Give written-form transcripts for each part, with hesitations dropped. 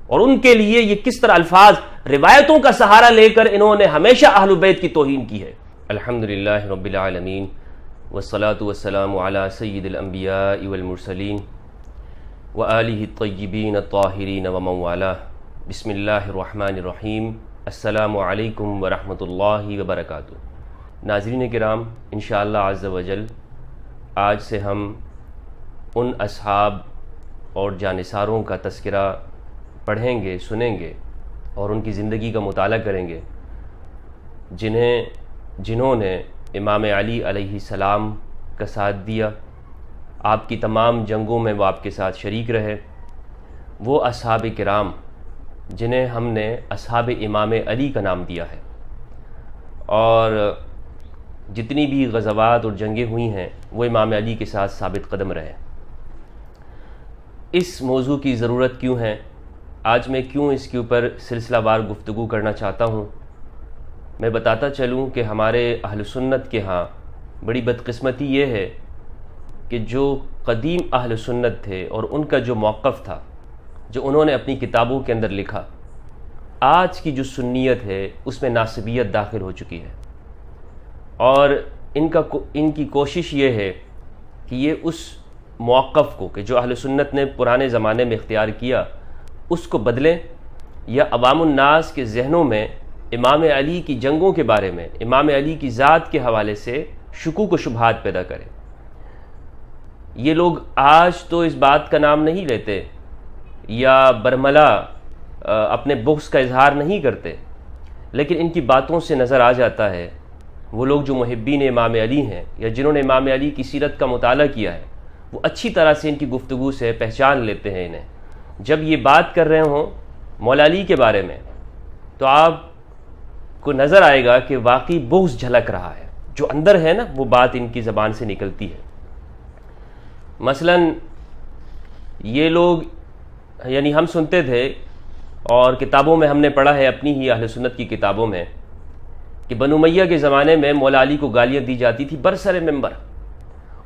اور ان کے لیے یہ کس طرح الفاظ روایتوں کا سہارا لے کر انہوں نے ہمیشہ اہل بیت کی توہین کی ہے۔ الحمدللہ رب العالمین والصلاة والسلام علی سید الانبیاء والمرسلین وآلہ الطیبین الطاہرین ومن والاہ۔ بسم اللہ الرحمن الرحیم۔ السلام علیکم ورحمۃ اللہ وبرکاتہ۔ ناظرین کرام، انشاءاللہ عز و جل آج سے ہم ان اصحاب اور جانثاروں کا تذکرہ پڑھیں گے، سنیں گے اور ان کی زندگی کا مطالعہ کریں گے جنہوں نے امام علی علیہ السلام کا ساتھ دیا، آپ کی تمام جنگوں میں وہ آپ کے ساتھ شریک رہے۔ وہ اصحاب کرام جنہیں ہم نے اصحاب امام علی کا نام دیا ہے، اور جتنی بھی غزوات اور جنگیں ہوئی ہیں وہ امام علی کے ساتھ ثابت قدم رہے۔ اس موضوع کی ضرورت کیوں ہے؟ آج میں کیوں اس کے اوپر سلسلہ وار گفتگو کرنا چاہتا ہوں؟ میں بتاتا چلوں کہ ہمارے اہل سنت کے ہاں بڑی بدقسمتی یہ ہے کہ جو قدیم اہل سنت تھے اور ان کا جو موقف تھا، جو انہوں نے اپنی کتابوں کے اندر لکھا، آج کی جو سنیت ہے اس میں ناسبیت داخل ہو چکی ہے، اور ان کی کوشش یہ ہے کہ یہ اس موقف کو کہ جو اہل سنت نے پرانے زمانے میں اختیار کیا اس کو بدلیں، یا عوام الناس کے ذہنوں میں امام علی کی جنگوں کے بارے میں، امام علی کی ذات کے حوالے سے شکوک و شبہات پیدا کریں۔ یہ لوگ آج تو اس بات کا نام نہیں لیتے یا برملا اپنے بغض کا اظہار نہیں کرتے، لیکن ان کی باتوں سے نظر آ جاتا ہے وہ لوگ جو محبین امام علی ہیں یا جنہوں نے امام علی کی سیرت کا مطالعہ کیا ہے، وہ اچھی طرح سے ان کی گفتگو سے پہچان لیتے ہیں انہیں۔ جب یہ بات کر رہے ہوں مولا علی کے بارے میں تو آپ کو نظر آئے گا کہ واقعی بغض جھلک رہا ہے، جو اندر ہے نا وہ بات ان کی زبان سے نکلتی ہے۔ مثلا یہ لوگ، یعنی ہم سنتے تھے اور کتابوں میں ہم نے پڑھا ہے، اپنی ہی اہل سنت کی کتابوں میں، کہ بنو امیہ کے زمانے میں مولا علی کو گالیاں دی جاتی تھی برسر ممبر،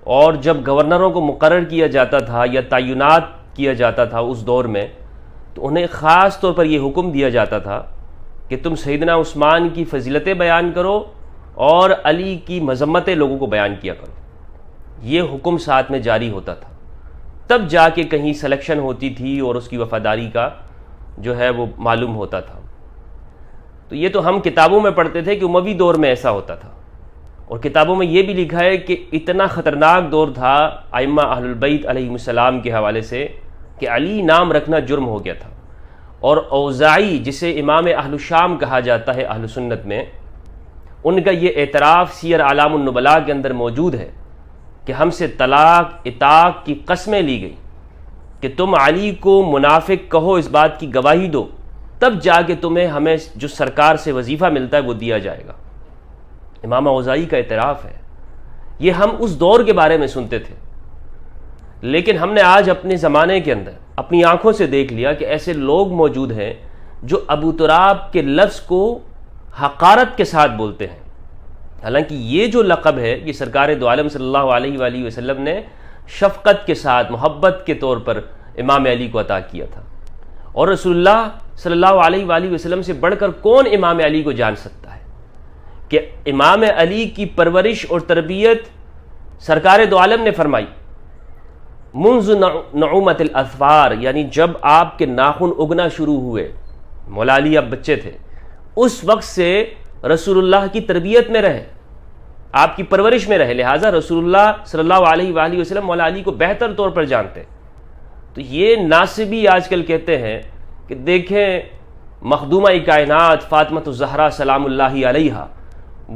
اور جب گورنروں کو مقرر کیا جاتا تھا یا تعینات کیا جاتا تھا اس دور میں، تو انہیں خاص طور پر یہ حکم دیا جاتا تھا کہ تم سیدنا عثمان کی فضیلتیں بیان کرو اور علی کی مذمتیں لوگوں کو بیان کیا کرو۔ یہ حکم ساتھ میں جاری ہوتا تھا، تب جا کے کہیں سلیکشن ہوتی تھی اور اس کی وفاداری کا جو ہے وہ معلوم ہوتا تھا۔ تو یہ تو ہم کتابوں میں پڑھتے تھے کہ اموی دور میں ایسا ہوتا تھا، اور کتابوں میں یہ بھی لکھا ہے کہ اتنا خطرناک دور تھا ائمہ اہل البیت علیہم السلام کے حوالے سے کہ علی نام رکھنا جرم ہو گیا تھا، اور اوزاعی جسے امام اہل الشام کہا جاتا ہے اہل سنت میں، ان کا یہ اعتراف سیر اعلام النبلاء کے اندر موجود ہے کہ ہم سے طلاق اطاق کی قسمیں لی گئی کہ تم علی کو منافق کہو، اس بات کی گواہی دو، تب جا کے تمہیں ہمیں جو سرکار سے وظیفہ ملتا ہے وہ دیا جائے گا۔ امام اوزاعی کا اعتراف ہے۔ یہ ہم اس دور کے بارے میں سنتے تھے، لیکن ہم نے آج اپنے زمانے کے اندر اپنی آنکھوں سے دیکھ لیا کہ ایسے لوگ موجود ہیں جو ابو تراب کے لفظ کو حقارت کے ساتھ بولتے ہیں، حالانکہ یہ جو لقب ہے یہ سرکار دو عالم صلی اللہ علیہ وآلہ وسلم نے شفقت کے ساتھ، محبت کے طور پر امام علی کو عطا کیا تھا، اور رسول اللہ صلی اللہ علیہ وآلہ وسلم سے بڑھ کر کون امام علی کو جان سکتا ہے کہ امام علی کی پرورش اور تربیت سرکار دو عالم نے فرمائی۔ منذ نعومت الاظفار، یعنی جب آپ کے ناخن اگنا شروع ہوئے، مولا علی اب بچے تھے، اس وقت سے رسول اللہ کی تربیت میں رہے، آپ کی پرورش میں رہے، لہٰذا رسول اللہ صلی اللہ علیہ وآلہ وسلم مولا علی کو بہتر طور پر جانتے۔ تو یہ ناصبی آج کل کہتے ہیں کہ دیکھیں مخدومہ کائنات فاطمہ الزہرا سلام اللہ علیہا،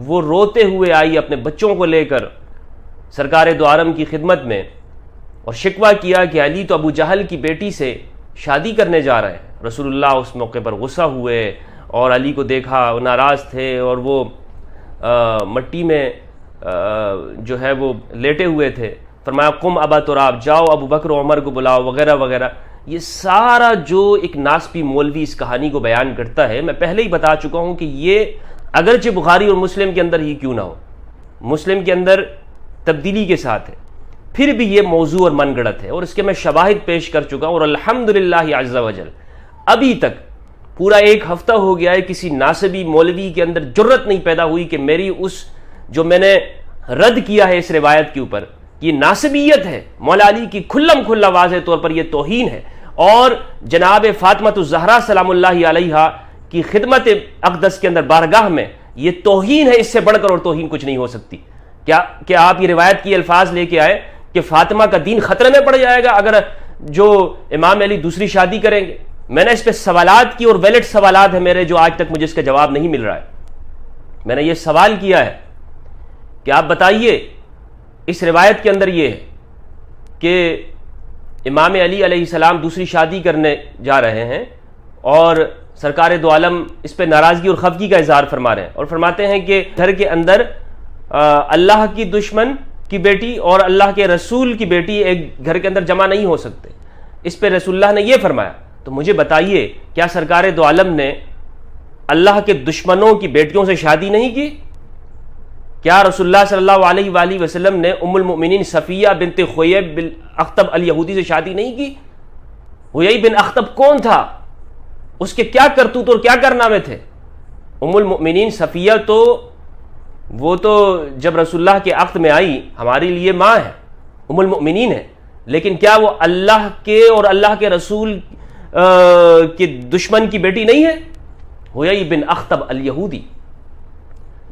وہ روتے ہوئے آئی اپنے بچوں کو لے کر سرکار دو عالم کی خدمت میں، اور شکوہ کیا کہ علی تو ابو جہل کی بیٹی سے شادی کرنے جا رہے ہیں۔ رسول اللہ اس موقع پر غصہ ہوئے اور علی کو دیکھا، وہ ناراض تھے، اور وہ مٹی میں جو ہے وہ لیٹے ہوئے تھے۔ فرمایا قم ابا تراب، جاؤ ابو بکر و عمر کو بلاؤ، وغیرہ وغیرہ۔ یہ سارا جو ایک ناسبی مولوی اس کہانی کو بیان کرتا ہے، میں پہلے ہی بتا چکا ہوں کہ یہ اگرچہ بخاری اور مسلم کے اندر ہی کیوں نہ ہو، مسلم کے اندر تبدیلی کے ساتھ ہے، پھر بھی یہ موضوع اور من گڑت ہے، اور اس کے میں شواہد پیش کر چکا ہوں، اور الحمدللہ عز و جل ابھی تک پورا 1 ہفتہ ہو گیا ہے کسی ناسبی مولوی کے اندر جرت نہیں پیدا ہوئی کہ میری اس جو میں نے رد کیا ہے اس روایت کے اوپر، یہ ناسبیت ہے، مولا علی کی کھلم کھلا واضح طور پر یہ توہین ہے، اور جناب فاطمہ الزہرا سلام اللہ علیہا کی خدمت اقدس کے اندر بارگاہ میں یہ توہین ہے، اس سے بڑھ کر اور توہین کچھ نہیں ہو سکتی۔ کیا آپ یہ روایت کی الفاظ لے کے آئے کہ فاطمہ کا دین خطرے میں پڑ جائے گا اگر جو امام علی دوسری شادی کریں گے؟ میں نے اس پہ سوالات کی، اور ویلڈ سوالات ہیں میرے، جو آج تک مجھے اس کا جواب نہیں مل رہا ہے۔ میں نے یہ سوال کیا ہے کہ آپ بتائیے اس روایت کے اندر یہ ہے کہ امام علی علیہ السلام دوسری شادی کرنے جا رہے ہیں، اور سرکار دو عالم اس پہ ناراضگی اور خفگی کا اظہار فرما رہے ہیں، اور فرماتے ہیں کہ گھر کے اندر اللہ کی دشمن کی بیٹی اور اللہ کے رسول کی بیٹی ایک گھر کے اندر جمع نہیں ہو سکتے۔ اس پہ رسول اللہ نے یہ فرمایا۔ تو مجھے بتائیے، کیا سرکار دو عالم نے اللہ کے دشمنوں کی بیٹیوں سے شادی نہیں کی؟ کیا رسول اللہ صلی اللہ علیہ وآلہ وسلم نے ام المؤمنین صفیہ بنت حیی بن اخطب الیہودی سے شادی نہیں کی؟ حیی بن اخطب کون تھا؟ اس کے کیا کرتوت اور کیا کارنامے تھے؟ ام المؤمنین صفیہ تو وہ تو جب رسول اللہ کے عقد میں آئی ہمارے لیے ماں ہے، ام المؤمنین ہے، لیکن کیا وہ اللہ کے اور اللہ کے رسول کے دشمن کی بیٹی نہیں ہے؟ حیی بن اخطب الیہودی،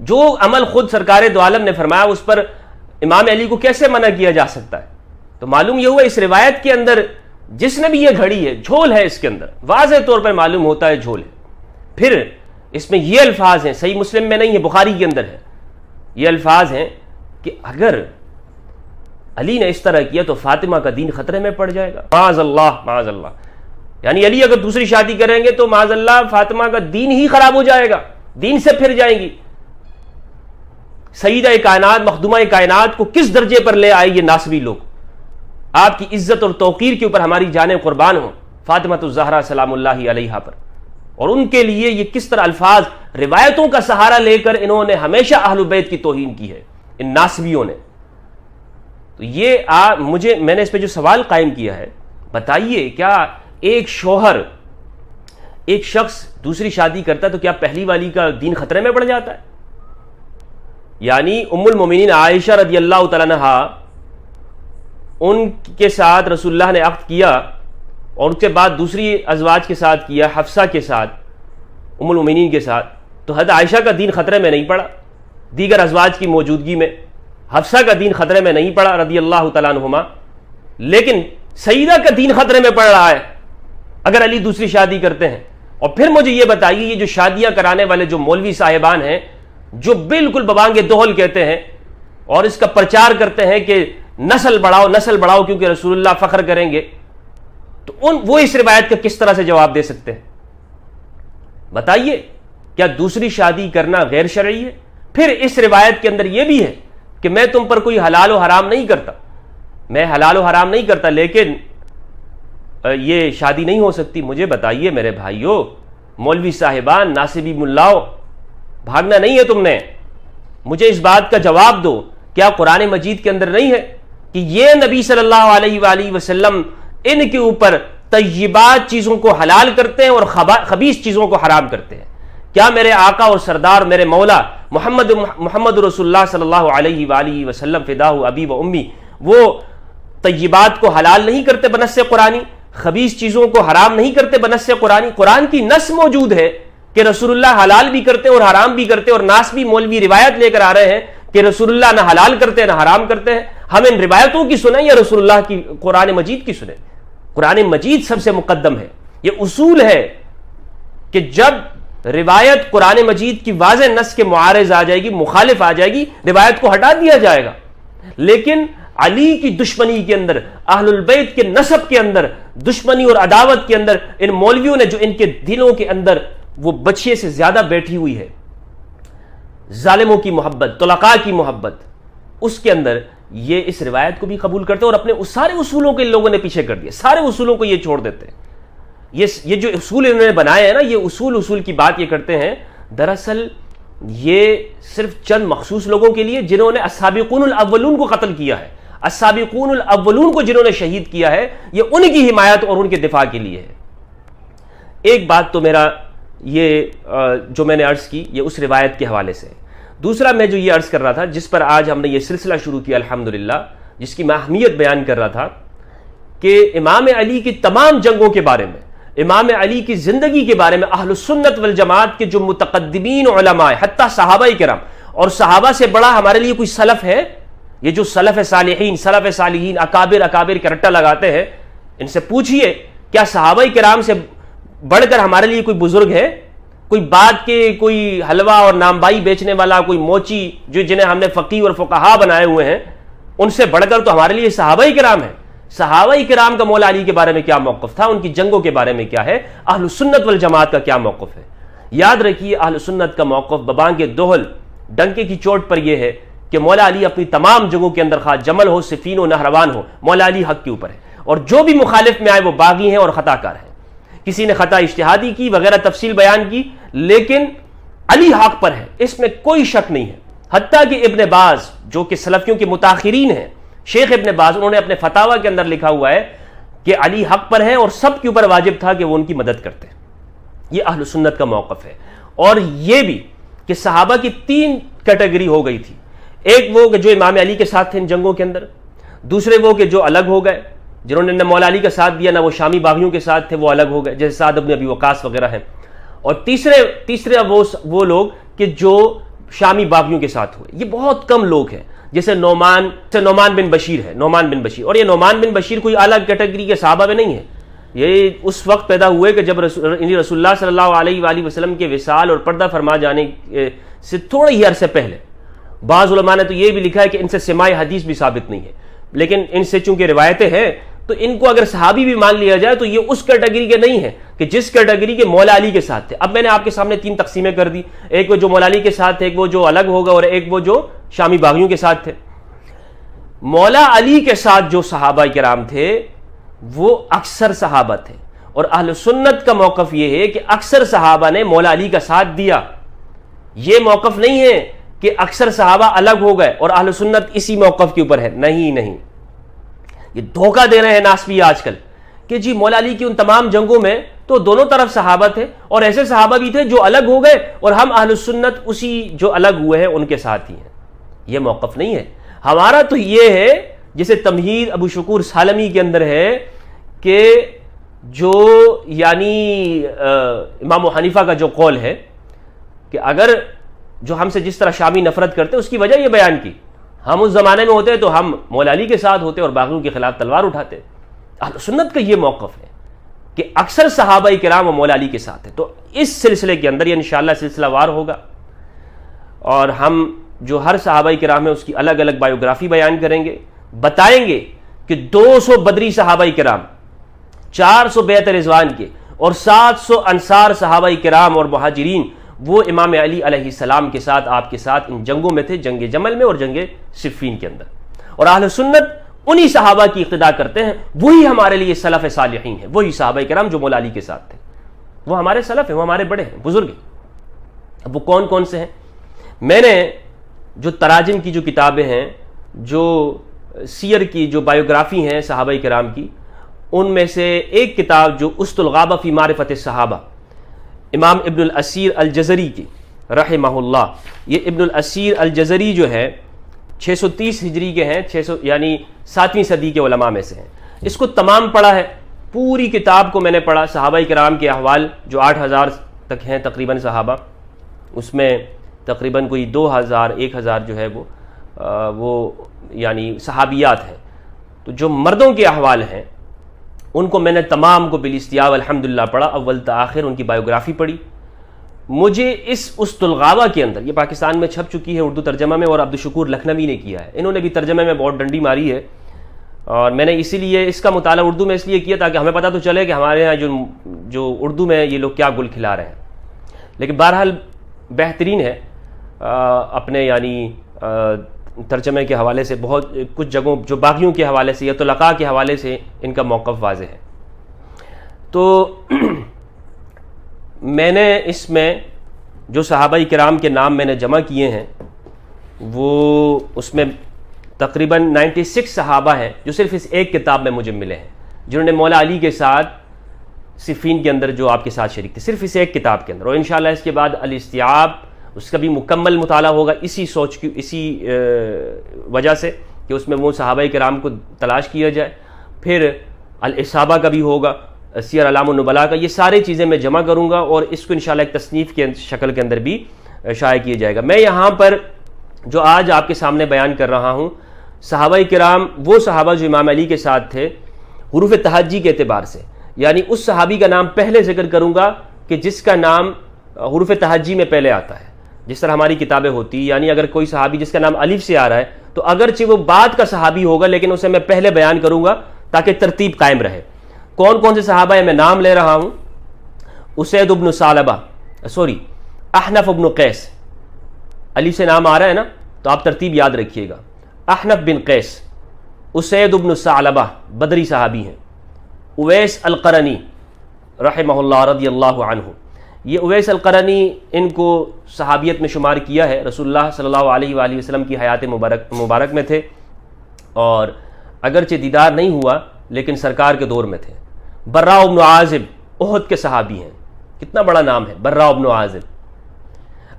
جو عمل خود سرکار دو عالم نے فرمایا اس پر امام علی کو کیسے منع کیا جا سکتا ہے؟ تو معلوم یہ ہوا اس روایت کے اندر جس نے بھی یہ گھڑی ہے جھول ہے، اس کے اندر واضح طور پر معلوم ہوتا ہے جھول ہے۔ پھر اس میں یہ الفاظ ہیں، صحیح مسلم میں نہیں ہے، بخاری کے اندر ہے، یہ الفاظ ہیں کہ اگر علی نے اس طرح کیا تو فاطمہ کا دین خطرے میں پڑ جائے گا، معاذ اللہ معاذ اللہ، یعنی علی اگر دوسری شادی کریں گے تو معاذ اللہ فاطمہ کا دین ہی خراب ہو جائے گا، دین سے پھر جائیں گی۔ سیدہ کائنات مخدومہ کائنات کو کس درجے پر لے آئے یہ ناسبی لوگ، آپ کی عزت اور توقیر کے اوپر ہماری جانیں قربان ہوں فاطمہ الزہرا سلام اللہ علیہا پر، اور ان کے لیے یہ کس طرح الفاظ روایتوں کا سہارا لے کر انہوں نے ہمیشہ اہل بیت کی توہین کی ہے ان ناسبیوں نے۔ تو یہ میں نے اس پہ جو سوال قائم کیا ہے، بتائیے کیا ایک شوہر ایک شخص دوسری شادی کرتا ہے تو کیا پہلی والی کا دین خطرے میں پڑ جاتا ہے؟ یعنی ام المومنین عائشہ رضی اللہ تعالیٰ عنہا، ان کے ساتھ رسول اللہ نے عقد کیا اور اس کے بعد دوسری ازواج کے ساتھ کیا، حفصہ کے ساتھ، ام المومنین کے ساتھ، تو حضرت عائشہ کا دین خطرے میں نہیں پڑا، دیگر ازواج کی موجودگی میں حفصہ کا دین خطرے میں نہیں پڑا رضی اللہ تعالیٰ عنہما، لیکن سیدہ کا دین خطرے میں پڑ رہا ہے اگر علی دوسری شادی کرتے ہیں۔ اور پھر مجھے یہ بتائیے، یہ جو شادیاں کرانے والے جو مولوی صاحبان ہیں جو بالکل ببانگ دوہل کہتے ہیں اور اس کا پرچار کرتے ہیں کہ نسل بڑھاؤ کیونکہ رسول اللہ فخر کریں گے، تو وہ اس روایت کا کس طرح سے جواب دے سکتے ہیں؟ بتائیے، کیا دوسری شادی کرنا غیر شرعی ہے؟ پھر اس روایت کے اندر یہ بھی ہے کہ میں تم پر کوئی حلال و حرام نہیں کرتا، میں حلال و حرام نہیں کرتا، لیکن یہ شادی نہیں ہو سکتی۔ مجھے بتائیے میرے بھائیوں، مولوی صاحبان، ناصبی ملاؤ، بھاگنا نہیں ہے تم نے، مجھے اس بات کا جواب دو، کیا قرآن مجید کے اندر نہیں ہے کہ یہ نبی صلی اللہ علیہ وآلہ وسلم ان کے اوپر طیبات چیزوں کو حلال کرتے ہیں اور خبیث چیزوں کو حرام کرتے ہیں؟ کیا میرے آقا اور سردار میرے مولا محمد رسول اللہ صلی اللہ علیہ وآلہ وسلم فداہ ابی و امی وہ طیبات کو حلال نہیں کرتے بنص قرآنی، خبیث چیزوں کو حرام نہیں کرتے بنص قرآنی؟ قرآن کی نص موجود ہے کہ رسول اللہ حلال بھی کرتے اور حرام بھی کرتے، اور ناسبی مولوی روایت لے کر آ رہے ہیں کہ رسول اللہ نہ حلال کرتے نہ حرام کرتے ہیں۔ ہم ان روایتوں کی سنیں یا رسول اللہ کی قرآن مجید کی سنیں؟ قرآن مجید سب سے مقدم ہے۔ یہ اصول ہے کہ جب روایت قرآن مجید کی واضح نص کے معارض آ جائے گی، مخالف آ جائے گی، روایت کو ہٹا دیا جائے گا۔ لیکن علی کی دشمنی کے اندر، اہل البیت کے نسب کے اندر دشمنی اور عداوت کے اندر، ان مولویوں نے جو ان کے دلوں کے اندر وہ بچے سے زیادہ بیٹھی ہوئی ہے، ظالموں کی محبت، طلقاء کی محبت، اس کے اندر یہ اس روایت کو بھی قبول کرتے اور اپنے سارے اصولوں کے لوگوں نے پیچھے کر دیا، سارے اصولوں کو یہ چھوڑ دیتے ہیں۔ یہ جو اصول انہوں نے بنائے ہیں نا، یہ اصول کی بات یہ کرتے ہیں، دراصل یہ صرف چند مخصوص لوگوں کے لیے جنہوں نے السابقون الاولون کو قتل کیا ہے، السابقون الاولون کو جنہوں نے شہید کیا ہے، یہ ان کی حمایت اور ان کے دفاع کے لیے ہے۔ ایک بات تو میرا یہ جو میں نے عرض کی یہ اس روایت کے حوالے سے. دوسرا میں جو یہ عرض کر رہا تھا جس پر آج ہم نے یہ سلسلہ شروع کیا الحمدللہ، جس کی میں اہمیت بیان کر رہا تھا کہ امام علی کی تمام جنگوں کے بارے میں، امام علی کی زندگی کے بارے میں اہل السنت والجماعت کے جو متقدمین علماء حتیٰ صحابہ کرام، اور صحابہ سے بڑا ہمارے لیے کوئی سلف ہے؟ یہ جو سلف صالحین اکابر کا رٹا لگاتے ہیں، ان سے پوچھئے کیا صحابہ کرام سے بڑھ کر ہمارے لیے کوئی بزرگ ہے؟ کوئی بات کے کوئی حلوہ اور نامبائی بیچنے والا، کوئی موچی جو جنہیں ہم نے فقیہ اور فقہا بنائے ہوئے ہیں، ان سے بڑھ کر تو ہمارے لیے صحابہ کرام ہیں. صحابہ کرام کا مولا علی کے بارے میں کیا موقف تھا، ان کی جنگوں کے بارے میں کیا ہے، اہل سنت والجماعت کا کیا موقف ہے؟ یاد رکھیے اہل سنت کا موقف ببانگ دوہل ڈنکے کی چوٹ پر یہ ہے کہ مولا علی اپنی تمام جنگوں کے اندر، خواہ جمل ہو، صفین ہو، نہروان ہو، مولا علی حق کے اوپر ہے، اور جو بھی مخالف میں آئے وہ باغی ہیں اور خطا کار ہیں. کسی نے خطا اجتہادی کی وغیرہ تفصیل بیان کی، لیکن علی حق پر ہے، اس میں کوئی شک نہیں ہے. حتیٰ کہ ابن باز جو کہ سلفیوں کے متاخرین ہیں، شیخ ابن باز، انہوں نے اپنے فتاوی کے اندر لکھا ہوا ہے کہ علی حق پر ہے اور سب کے اوپر واجب تھا کہ وہ ان کی مدد کرتے. یہ اہل سنت کا موقف ہے. اور یہ بھی کہ صحابہ کی 3 کیٹیگری ہو گئی تھی. ایک وہ کہ جو امام علی کے ساتھ تھے ان جنگوں کے اندر، دوسرے وہ کہ جو الگ ہو گئے، جنہوں نے نہ مولا علی کا ساتھ دیا نہ وہ شامی باغیوں کے ساتھ تھے، وہ الگ ہو گئے جیسے سعد بن ابی وقاص وغیرہ ہیں. اور تیسرے وہ لوگ کہ جو شامی باغیوں کے ساتھ ہوئے. یہ بہت کم لوگ ہیں، جیسے نعمان بن بشیر ہے، نعمان بن بشیر. اور یہ نعمان بن بشیر کوئی الگ کیٹیگری کے صحابہ میں نہیں ہے. یہ اس وقت پیدا ہوئے کہ جب رسول اللہ صلی اللہ علیہ وآلہ وسلم کے وصال اور پردہ فرما جانے سے تھوڑے ہی عرصے پہلے. بعض علماء نے تو یہ بھی لکھا ہے کہ ان سے سماع حدیث بھی ثابت نہیں ہے، لیکن ان سے چونکہ روایتیں ہیں تو ان کو اگر صحابی بھی مان لیا جائے تو یہ اس کیٹیگری کے نہیں ہے کہ جس کیٹیگری کے مولا علی کے ساتھ تھے. اب میں نے آپ کے سامنے 3 تقسیمیں کر دی، ایک وہ جو مولا علی کے ساتھ تھے، ایک وہ جو الگ ہوگا، اور ایک وہ جو شامی باغیوں کے ساتھ تھے. مولا علی کے ساتھ جو صحابہ کرام تھے وہ اکثر صحابہ تھے، اور اہل سنت کا موقف یہ ہے کہ اکثر صحابہ نے مولا علی کا ساتھ دیا. یہ موقف نہیں ہے کہ اکثر صحابہ الگ ہو گئے اور اہل سنت اسی موقف کے اوپر ہے. نہیں، یہ دھوکہ دے رہے ہیں ناسبی آج کل کہ جی مولا علی کی ان تمام جنگوں میں تو دونوں طرف صحابہ تھے، اور ایسے صحابہ بھی تھے جو الگ ہو گئے، اور ہم اہل سنت اسی جو الگ ہوئے ہیں ان کے ساتھ ہی ہیں. یہ موقف نہیں ہے ہمارا. تو یہ ہے جسے تمہید ابو شکور سالمی کے اندر ہے کہ جو یعنی امام حنیفہ کا جو قول ہے کہ اگر جو ہم سے جس طرح شامی نفرت کرتے اس کی وجہ یہ بیان کی، ہم اس زمانے میں ہوتے تو ہم مولا علی کے ساتھ ہوتے اور باغیوں کے خلاف تلوار اٹھاتے. اہل سنت کا یہ موقف ہے کہ اکثر صحابہ کرام و مولا علی کے ساتھ ہے. تو اس سلسلے کے اندر یہ انشاءاللہ سلسلہ وار ہوگا، اور ہم جو ہر صحابہ کرام ہے اس کی الگ الگ بایوگرافی بیان کریں گے، بتائیں گے کہ 200 بدری صحابہ کرام، 400 بیعت رضوان کے، اور 700 انصار صحابہ کرام اور مہاجرین وہ امام علی علیہ السلام کے ساتھ، آپ کے ساتھ ان جنگوں میں تھے، جنگ جمل میں اور جنگ صفین کے اندر. اور اہل سنت انہی صحابہ کی اقتداء کرتے ہیں، وہی ہمارے لیے سلف صالحین ہیں، وہی صحابہ کرام جو مولا علی کے ساتھ تھے، وہ ہمارے سلف ہیں، وہ ہمارے بڑے ہیں، بزرگ ہیں. اب وہ کون کون سے ہیں؟ میں نے جو تراجم کی جو کتابیں ہیں، جو سیر کی جو بایوگرافی ہیں صحابہ کرام کی، ان میں سے ایک کتاب جو اسد الغابہ فی معرفت الصحابہ، امام ابن الاسیر الجزری کی رحمہ اللہ. یہ ابن الاسیر الجزری جو ہے 630 ہجری کے ہیں، 600 یعنی 7ویں صدی کے علماء میں سے ہیں. اس کو تمام پڑھا ہے، پوری کتاب کو میں نے پڑھا. صحابہ کرام کے احوال جو 8000 تک ہیں تقریباً صحابہ، اس میں تقریباً کوئی 1000 جو ہے وہ یعنی صحابیات ہیں. تو جو مردوں کے احوال ہیں ان کو میں نے تمام کو بالاستیاب الحمدللہ پڑھا، اول تا آخر ان کی بایوگرافی پڑھی. مجھے اس اسد الغابہ کے اندر، یہ پاکستان میں چھپ چکی ہے اردو ترجمہ میں، اور عبدالشکور لکھنوی نے کیا ہے، انہوں نے بھی ترجمے میں بہت ڈنڈی ماری ہے. اور میں نے اسی لیے اس کا مطالعہ اردو میں اس لیے کیا تاکہ ہمیں پتہ تو چلے کہ ہمارے یہاں جو اردو میں یہ لوگ کیا گل کھلا رہے ہیں. لیکن بہرحال بہترین ہے اپنے یعنی ترجمے کے حوالے سے. بہت کچھ جگہوں جو باغیوں کے حوالے سے یا طلقاء کے حوالے سے ان کا موقف واضح ہے. تو میں نے اس میں جو صحابہ کرام کے نام میں نے جمع کیے ہیں وہ اس میں تقریباً 96 صحابہ ہیں جو صرف اس ایک کتاب میں مجھے ملے ہیں، جنہوں نے مولا علی کے ساتھ صفین کے اندر جو آپ کے ساتھ شریک تھے، صرف اس ایک کتاب کے اندر. اور انشاءاللہ اس کے بعد الاستیعاب، اس کا بھی مکمل مطالعہ ہوگا اسی سوچ کی، اسی وجہ سے کہ اس میں وہ صحابہ کرام کو تلاش کیا جائے. پھر الاصابہ کا بھی ہوگا، سیر اعلام النبلاء کا. یہ ساری چیزیں میں جمع کروں گا اور اس کو انشاءاللہ ایک تصنیف کے شکل کے اندر بھی شائع کیا جائے گا. میں یہاں پر جو آج آپ کے سامنے بیان کر رہا ہوں، صحابہ کرام وہ صحابہ جو امام علی کے ساتھ تھے، حروف تہجی کے اعتبار سے، یعنی اس صحابی کا نام پہلے ذکر کروں گا کہ جس کا نام حروف تہجی میں پہلے آتا ہے. جس طرح ہماری کتابیں ہوتی، یعنی اگر کوئی صحابی جس کا نام الف سے آ رہا ہے تو اگرچہ وہ بعد کا صحابی ہوگا لیکن اسے میں پہلے بیان کروں گا تاکہ ترتیب قائم رہے. کون کون سے صحابہ ہیں میں نام لے رہا ہوں. اسید ابن ثعلبہ، احنف ابن قیس، الف سے نام آ رہا ہے نا تو آپ ترتیب یاد رکھیے گا. احنف بن قیس، اسید ابن ثعلبہ بدری صحابی ہیں. اویس القرنی رحمہ اللہ رضی اللہ عنہ، یہ اویس القرنی ان کو صحابیت میں شمار کیا ہے. رسول اللہ صلی اللہ علیہ وآلہ وسلم کی حیات مبارک میں تھے اور اگرچہ دیدار نہیں ہوا لیکن سرکار کے دور میں تھے. براء بن عازب احد کے صحابی ہیں. کتنا بڑا نام ہے براء بن عازب.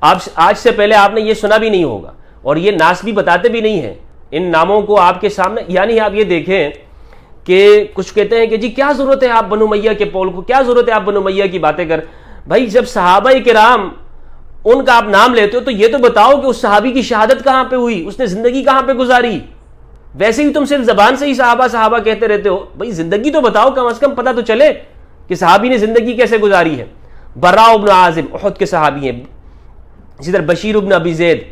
آج سے پہلے آپ نے یہ سنا بھی نہیں ہوگا اور یہ ناس بھی بتاتے بھی نہیں ہیں ان ناموں کو آپ کے سامنے. یعنی آپ یہ دیکھیں کہ کچھ کہتے ہیں کہ جی کیا ضرورت ہے آپ بنو امیہ کے پول کو، کیا ضرورت ہے آپ بنو امیہ کی باتیں کر. بھائی جب صحابہ کرام ان کا آپ نام لیتے ہو تو یہ تو بتاؤ کہ اس صحابی کی شہادت کہاں پہ ہوئی، اس نے زندگی کہاں پہ گزاری. ویسے ہی تم صرف زبان سے ہی صحابہ کہتے رہتے ہو. بھائی زندگی تو بتاؤ، کم از کم پتہ تو چلے کہ صحابی نے زندگی کیسے گزاری ہے. براء بن عازب احد کے صحابی ہیں. اسی طرح بشیر ابن ابی زید،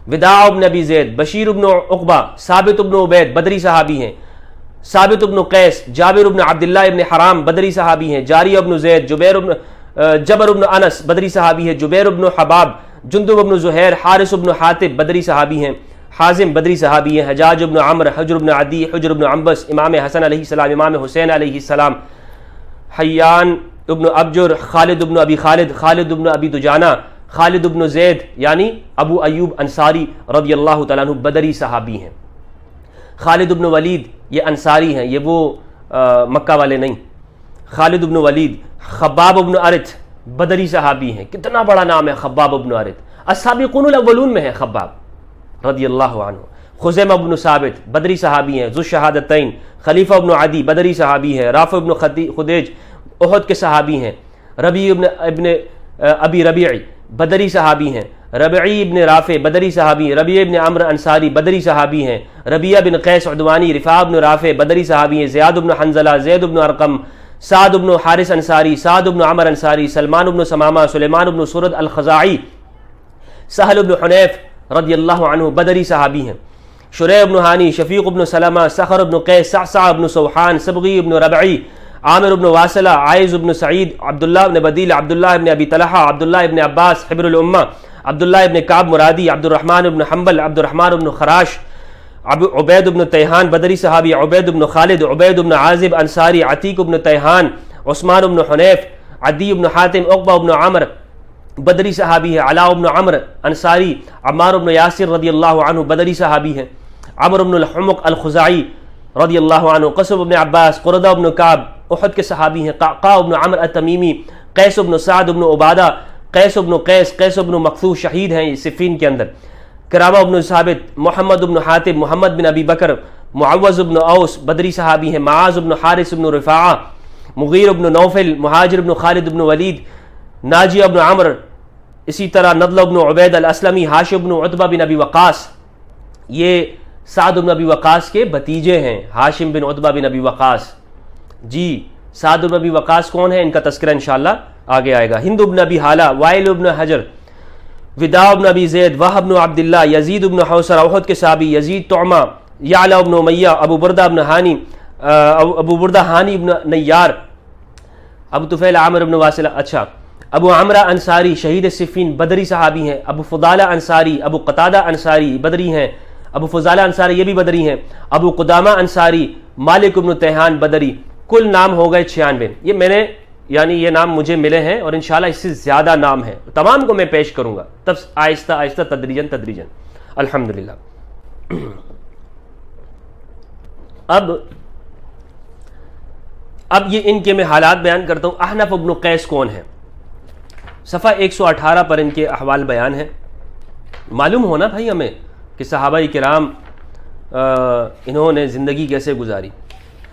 وداع ابن ابی زید، بشیر ابن عقبہ، ثابت ابن عبید بدری صحابی ہیں. ثابت ابن قیس، جابر ابن عبداللہ ابن حرام بدری صحابی ہیں. جاری ابن زید، جبر ابن انس بدری صحابی ہے. جبیر ابن حباب، جندب ابن زہیر، حارث ابن حاتب بدری صحابی ہیں. حازم بدری صحابی ہیں. حجاج ابن عمر، حجر ابن عدی، حجر ابن عنبس، امام حسن علیہ السلام، امام حسین علیہ السلام. حیان ابن ابجر، خالد ابن ابی خالد، خالد ابن ابی دجانہ، خالد ابن زید یعنی ابو ایوب انصاری رضی اللہ تعالیٰ عنہ بدری صحابی ہیں. خالد ابن ولید یہ انصاری ہیں، یہ وہ مکہ والے نہیں. خالد ابن ولید. خباب ابن ارت بدری صحابی ہیں. کتنا بڑا نام ہے خباب ابن ارت، السابقون الاولون میں ہے خباب رضی اللہ عنہ. خزیمہ ابن ثابت بدری صحابی ہیں، ذو الشہادتین. خلیفہ ابن عدی بدری صحابی ہیں. رافع ابن خدیج احد کے صحابی ہیں. ربیع ابن ابی ربیع بدری صحابی ہیں. ربعی ابن رافع بدری صحابی ہیں. ربیع ابن عمرو انصاری بدری صحابی ہیں. ربیعہ بن قیس عدوانی، رفاع بن رافع بدری صحابی ہیں. زیاد ابن حنظلہ، زید ابن ارقم، سعد ابن حارث انصاری، سعد ابن عمر انصاری، سلمان ابن سمامہ، سلیمان ابن سرد الخزاعی، سہل ابن حنیف رضی اللہ عنہ بدری صحابی ہیں. شریح ابن ہانی، شفیق ابن سلمہ، سخر ابن قیس، صعصع ابن سوحان، سبغی ابن ربعی، عامر ابن واصلہ، عائز ابن سعید، عبداللہ ابن بدیل، عبداللہ ابن ابی طلحہ، عبداللہ ابن عباس حبر الامہ، عبداللہ ابن کعب مرادی، عبد الرحمن ابن حنبل، عبد الرحمن ابن خراش، عبید ابن تیحان بدری صحابی، عبید ابن خالد، عبید ابن عازب انصاری، عتیق ابن تیحان، عثمان ابن حنیف، عدی ابن حاتم، عقبہ ابن عمر بدری صحابی ہے. علاء ابن عمر انصاری، عمار ابن یاسر رضی اللہ عنہ بدری صحابی ہے. عمر ابن الحمق الخزاعی رضی اللہ عنہ، قصب ابن عباس، قردہ ابن کعب احد کے صحابی ہیں. قعقاع ابن عمر التمیمی، قیس ابن سعد ابن عبادہ، قیس ابن قیس، قیس ابن مقصو شہید ہیں صفین کے اندر. کرامہ ابن ثابت، محمد ابن حاتم، محمد بن ابی بکر، معوذ ابن اوس بدری صحابی ہیں. معاذ ابن حارث ابن رفاعہ، مغیر ابن نوفل، مہاجر ابن خالد ابن ولید، ناجی ابن عمر، اسی طرح نضل ابن عبید الاسلمی، ہاشم ابن عتبہ بن ابی وقاص، یہ سعد بن ابی وقاص کے بھتیجے ہیں. ہاشم بن عتبہ بن ابی وقاص. جی سعد بن ابی وقاص کون ہے، ان کا تذکرہ انشاءاللہ آگے آئے گا. ہند ابن ابی حالہ، وائل ابن حجر، وداع ابن ابی زید، وہب بن عبداللہ، یزید ابن حوصرہ احد کے صحابی، یزید طعمہ، یعلا ابن امیہ، ابو بردہ ابن ہانی، ابو بردہ ہانی ابن نیار، ابو طفیل عامر ابن واصلہ. اچھا، ابو عمرہ انصاری شہید صفین بدری صحابی ہیں. ابو فضالہ انصاری، ابو قتادہ انصاری بدری ہیں. ابو فضالہ انصاری یہ بھی بدری ہیں. ابو قدامہ انصاری، مالک ابن تیحان بدری. کل نام ہو گئے 96. یہ میں نے یعنی یہ نام مجھے ملے ہیں اور انشاءاللہ اس سے زیادہ نام ہیں، تمام کو میں پیش کروں گا تب آہستہ آہستہ تدریجاً الحمدللہ. اب اب یہ ان کے میں حالات بیان کرتا ہوں. احنف ابن قیس کون ہے؟ صفحہ 118 پر ان کے احوال بیان ہیں. معلوم ہونا بھائی ہمیں کہ صحابہ کرام انہوں نے زندگی کیسے گزاری،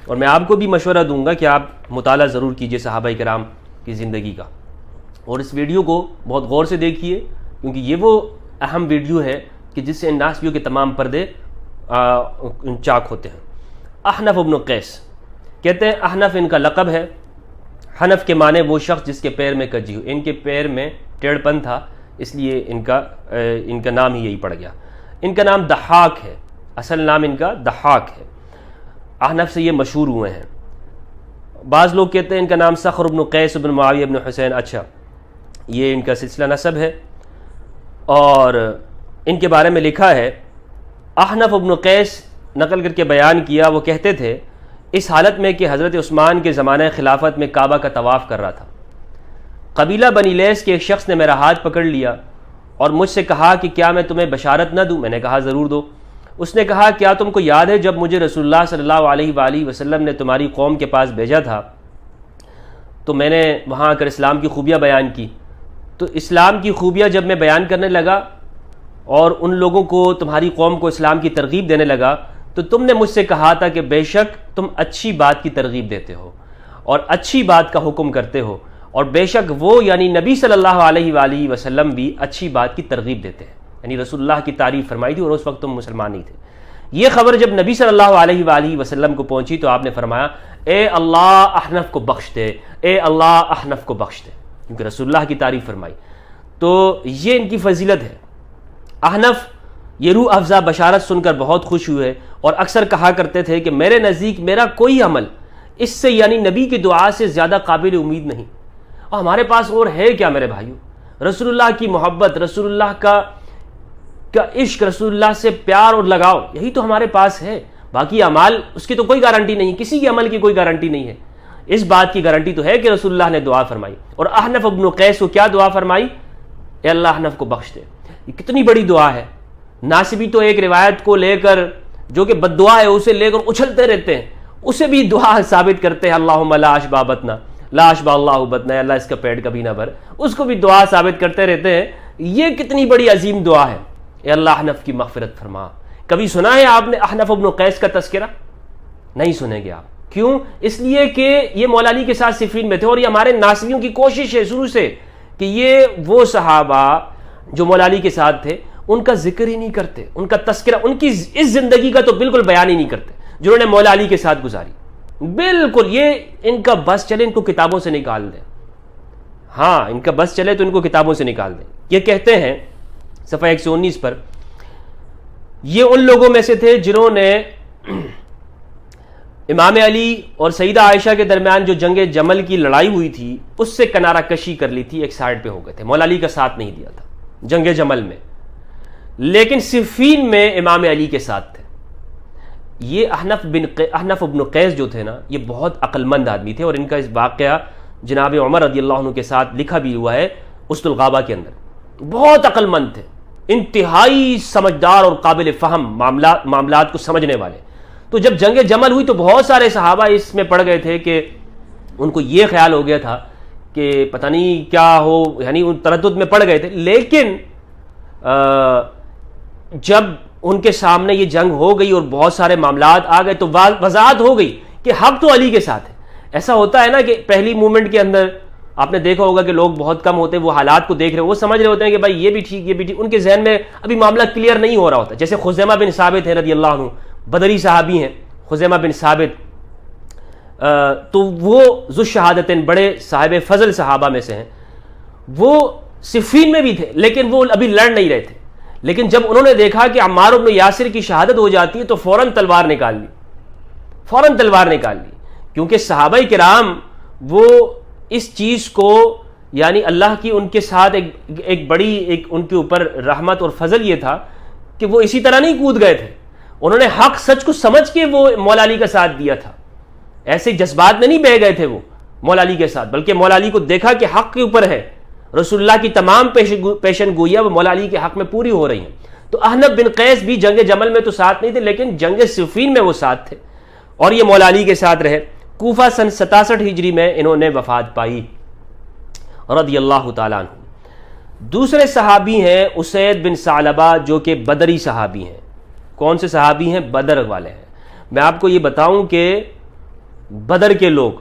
اور میں آپ کو بھی مشورہ دوں گا کہ آپ مطالعہ ضرور کیجئے صحابہ کرام کی زندگی کا، اور اس ویڈیو کو بہت غور سے دیکھیے، کیونکہ یہ وہ اہم ویڈیو ہے کہ جس سے ان ناسبیوں کے تمام پردے چاک ہوتے ہیں. احنف ابن قیس کہتے ہیں، احنف ان کا لقب ہے. حنف کے معنی وہ شخص جس کے پیر میں کجی ہو. ان کے پیر میں ٹیڑھ پن تھا، اس لیے ان کا نام ہی یہی پڑ گیا. ان کا نام دحاک ہے، اصل نام ان کا دحاک ہے. احنف سے یہ مشہور ہوئے ہیں. بعض لوگ کہتے ہیں ان کا نام صخر بن قیس بن معاویہ بن حسین. اچھا، یہ ان کا سلسلہ نسب ہے. اور ان کے بارے میں لکھا ہے، احنف ابن قیس نقل کر کے بیان کیا، وہ کہتے تھے اس حالت میں کہ حضرت عثمان کے زمانہ خلافت میں کعبہ کا طواف کر رہا تھا، قبیلہ بنی لیث کے ایک شخص نے میرا ہاتھ پکڑ لیا اور مجھ سے کہا کہ کیا میں تمہیں بشارت نہ دوں؟ میں نے کہا ضرور دو. اس نے کہا کیا تم کو یاد ہے جب مجھے رسول اللہ صلی اللہ علیہ وآلہ وسلم نے تمہاری قوم کے پاس بھیجا تھا تو میں نے وہاں آ کر اسلام کی خوبیاں بیان کی. تو اسلام کی خوبیاں جب میں بیان کرنے لگا اور ان لوگوں کو، تمہاری قوم کو اسلام کی ترغیب دینے لگا، تو تم نے مجھ سے کہا تھا کہ بے شک تم اچھی بات کی ترغیب دیتے ہو اور اچھی بات کا حکم کرتے ہو، اور بے شک وہ یعنی نبی صلی اللہ علیہ وآلہ وسلم بھی اچھی بات کی ترغیب دیتے ہیں. یعنی رسول اللہ کی تعریف فرمائی تھی، اور اس وقت تم مسلمان نہیں تھے. یہ خبر جب نبی صلی اللہ علیہ وآلہ وسلم کو پہنچی تو آپ نے فرمایا اے اللہ احنف کو بخش دے، اے اللہ احنف کو بخش دے، کیونکہ رسول اللہ کی تعریف فرمائی. تو یہ ان کی فضیلت ہے. احنف یہ روح افزا بشارت سن کر بہت خوش ہوئے اور اکثر کہا کرتے تھے کہ میرے نزدیک میرا کوئی عمل اس سے یعنی نبی کی دعا سے زیادہ قابل امید نہیں. اور ہمارے پاس اور ہے کیا میرے بھائیو؟ رسول اللہ کی محبت، رسول اللہ کا عشق، رسول اللہ سے پیار اور لگاؤ، یہی تو ہمارے پاس ہے. باقی اعمال اس کی تو کوئی گارنٹی نہیں، کسی کے عمل کی کوئی گارنٹی نہیں ہے. اس بات کی گارنٹی تو ہے کہ رسول اللہ نے دعا فرمائی. اور احنف ابن قیس کو کیا دعا فرمائی؟ اے اللہ احنف کو بخش دے. یہ کتنی بڑی دعا ہے. ناصبی تو ایک روایت کو لے کر جو کہ بد دعا ہے اسے لے کر اچھلتے رہتے ہیں، اسے بھی دعا ثابت کرتے ہیں، اللہم لا اشبع بطنا لا اشبع اللہ بطنا، اللہ اس کا پیٹ کبھی نہ بھر، اس کو بھی دعا ثابت کرتے رہتے ہیں. یہ کتنی بڑی عظیم دعا ہے. اے اللہ احنف کی مغفرت فرما. کبھی سنا ہے آپ نے احنف ابن قیس کا تذکرہ؟ نہیں سنیں گے آپ. کیوں؟ اس لیے کہ یہ مولا علی کے ساتھ صفین میں تھے، اور یہ ہمارے ناصبیوں کی کوشش ہے شروع سے کہ یہ وہ صحابہ جو مولا علی کے ساتھ تھے ان کا ذکر ہی نہیں کرتے، ان کا تذکرہ، ان کی اس زندگی کا تو بالکل بیان ہی نہیں کرتے جنہوں نے مولا علی کے ساتھ گزاری. بالکل یہ ان کا بس چلے ان کو کتابوں سے نکال دیں. ہاں، ان کا بس چلے تو ان کو کتابوں سے نکال دیں. یہ کہتے ہیں صفحہ 119 پر، یہ ان لوگوں میں سے تھے جنہوں نے امام علی اور سیدہ عائشہ کے درمیان جو جنگ جمل کی لڑائی ہوئی تھی اس سے کنارہ کشی کر لی تھی، ایک سائڈ پہ ہو گئے تھے، مولا علی کا ساتھ نہیں دیا تھا جنگ جمل میں، لیکن صفین میں امام علی کے ساتھ تھے. یہ احنف ابن قیس جو تھے نا، یہ بہت عقل مند آدمی تھے، اور ان کا اس واقعہ جناب عمر رضی اللہ عنہ کے ساتھ لکھا بھی ہوا ہے اسد الغابہ کے اندر. بہت عقل مند تھے، انتہائی سمجھدار اور قابل فہم، معاملات کو سمجھنے والے. تو جب جنگ جمل ہوئی تو بہت سارے صحابہ اس میں پڑ گئے تھے کہ ان کو یہ خیال ہو گیا تھا کہ پتہ نہیں کیا ہو، یعنی ان تردد میں پڑ گئے تھے. لیکن جب ان کے سامنے یہ جنگ ہو گئی اور بہت سارے معاملات آ گئے تو وضاحت ہو گئی کہ حق تو علی کے ساتھ ہے. ایسا ہوتا ہے نا کہ پہلی مومنٹ کے اندر آپ نے دیکھا ہوگا کہ لوگ بہت کم ہوتے ہیں، وہ حالات کو دیکھ رہے ہیں، وہ سمجھ رہے ہوتے ہیں کہ بھائی یہ بھی ٹھیک، یہ بھی ٹھیک، ان کے ذہن میں ابھی معاملہ کلیئر نہیں ہو رہا ہوتا. جیسے خزیمہ بن ثابت ہے رضی اللہ عنہ، بدری صحابی ہیں خزیمہ بن ثابت، تو وہ ذو الشہادتین، بڑے صاحب فضل صحابہ میں سے ہیں. وہ صفین میں بھی تھے لیکن وہ ابھی لڑ نہیں رہے تھے. لیکن جب انہوں نے دیکھا کہ عمار بن یاسر کی شہادت ہو جاتی ہے تو فوراً تلوار نکال لی، کیونکہ صحابہ کرام وہ اس چیز کو یعنی اللہ کی ان کے ساتھ ایک بڑی ان کے اوپر رحمت اور فضل یہ تھا کہ وہ اسی طرح نہیں کود گئے تھے. انہوں نے حق سچ کو سمجھ کے وہ مولا علی کا ساتھ دیا تھا. ایسے جذبات میں نہیں بہہ گئے تھے وہ مولا علی کے ساتھ، بلکہ مولا علی کو دیکھا کہ حق کے اوپر ہے، رسول اللہ کی تمام پیشن گوئیاں وہ مولا علی کے حق میں پوری ہو رہی ہیں. تو احنف بن قیس بھی جنگ جمل میں تو ساتھ نہیں تھے، لیکن جنگ صفین میں وہ ساتھ تھے اور یہ مولا علی کے ساتھ رہے. کوفہ سن 67 ہجری میں انہوں نے وفات پائی رضی اللہ تعالیٰ عنہ۔ دوسرے صحابی ہیں اسید بن ثعلبہ، جو کہ بدری صحابی ہیں۔ کون سے صحابی ہیں؟ بدر والے ہیں۔ میں آپ کو یہ بتاؤں کہ بدر کے لوگ،